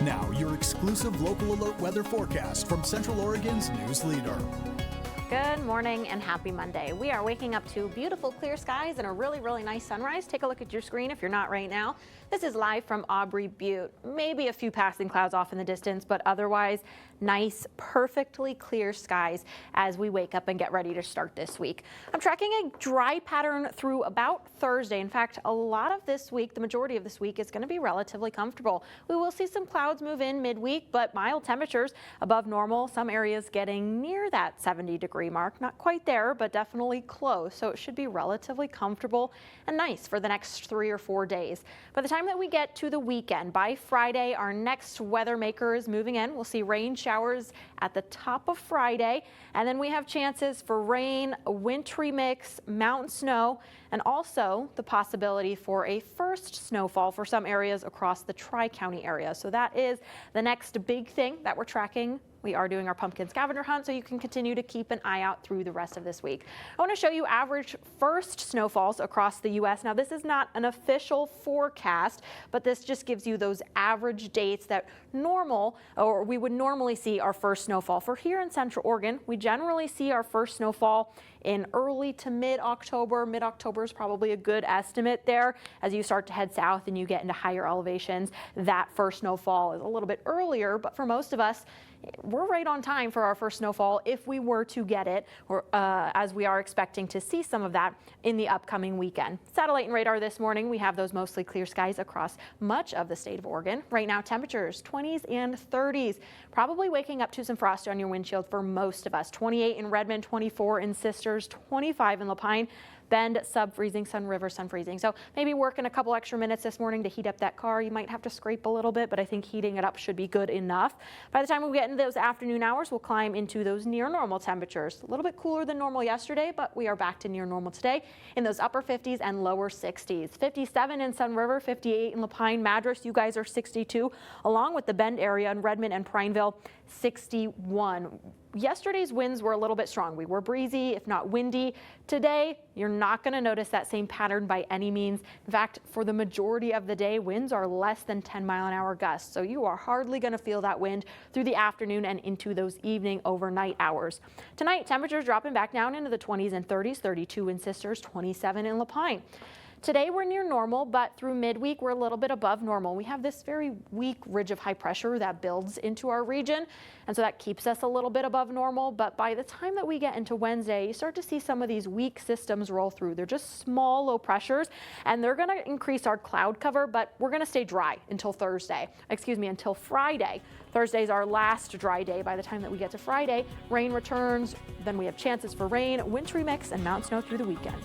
Now, your exclusive local alert weather forecast from Central Oregon's news leader. Good morning and happy Monday. We are waking up to beautiful clear skies and a really nice sunrise. Take a look at your screen if you're not right now. This is live from Aubrey Butte. Maybe a few passing clouds off in the distance, but otherwise nice, perfectly clear skies as we wake up and get ready to start this week. I'm tracking a dry pattern through about Thursday. In fact, a lot of this week, the majority of this week is going to be relatively comfortable. We will see some clouds move in midweek, but mild temperatures above normal. Some areas getting near that 70-degree mark. Not quite there, but definitely close. So it should be relatively comfortable and nice for the next 3 or 4 days. By the time that we get to the weekend, by Friday, our next weather maker is moving in. We'll see rain showers at the top of Friday, and then we have chances for rain, a wintry mix, mountain snow, and also the possibility for a first snowfall for some areas across the Tri-County area. So that is the next big thing that we're tracking. We are doing our pumpkin scavenger hunt, so you can continue to keep an eye out through the rest of this week. I want to show you average first snowfalls across the U.S. Now, this is not an official forecast, but this just gives you those average dates that we would normally see our first snowfall. For here in Central Oregon, we generally see our first snowfall in early to mid-October. Mid-October is probably a good estimate there. As you start to head south and you get into higher elevations, that first snowfall is a little bit earlier, but for most of us, we're right on time for our first snowfall if we were to get it, or as we are expecting to see some of that in the upcoming weekend. Satellite and radar this morning, we have those mostly clear skies across much of the state of Oregon. Right now, temperatures 20s and 30s, probably waking up to some frost on your windshield for most of us. 28 in Redmond, 24 in Sisters, 25 in Lapine. Bend, sub-freezing, Sun River, sun-freezing. So maybe working a couple extra minutes this morning to heat up that car. You might have to scrape a little bit, but I think heating it up should be good enough. By the time we get into those afternoon hours, we'll climb into those near normal temperatures. A little bit cooler than normal yesterday, but we are back to near normal today in those upper 50s and lower 60s. 57 in Sun River, 58 in Lapine, Madras. You guys are 62, along with the Bend area in Redmond and Prineville, 61. Yesterday's winds were a little bit strong. We were breezy, if not windy. Today, you're not going to notice that same pattern by any means. In fact, for the majority of the day, winds are less than 10-mile-an-hour gusts. So you are hardly going to feel that wind through the afternoon and into those evening overnight hours. Tonight, temperatures dropping back down into the 20s and 30s, 32 in Sisters, 27 in Lapine. Today we're near normal, but through midweek we're a little bit above normal. We have this very weak ridge of high pressure that builds into our region, and so that keeps us a little bit above normal. But by the time that we get into Wednesday, you start to see some of these weak systems roll through. They're just small low pressures, and they're going to increase our cloud cover, but we're going to stay dry until until Friday. Thursday's our last dry day. By the time that we get to Friday, rain returns, then we have chances for rain, wintry mix, and mountain snow through the weekend.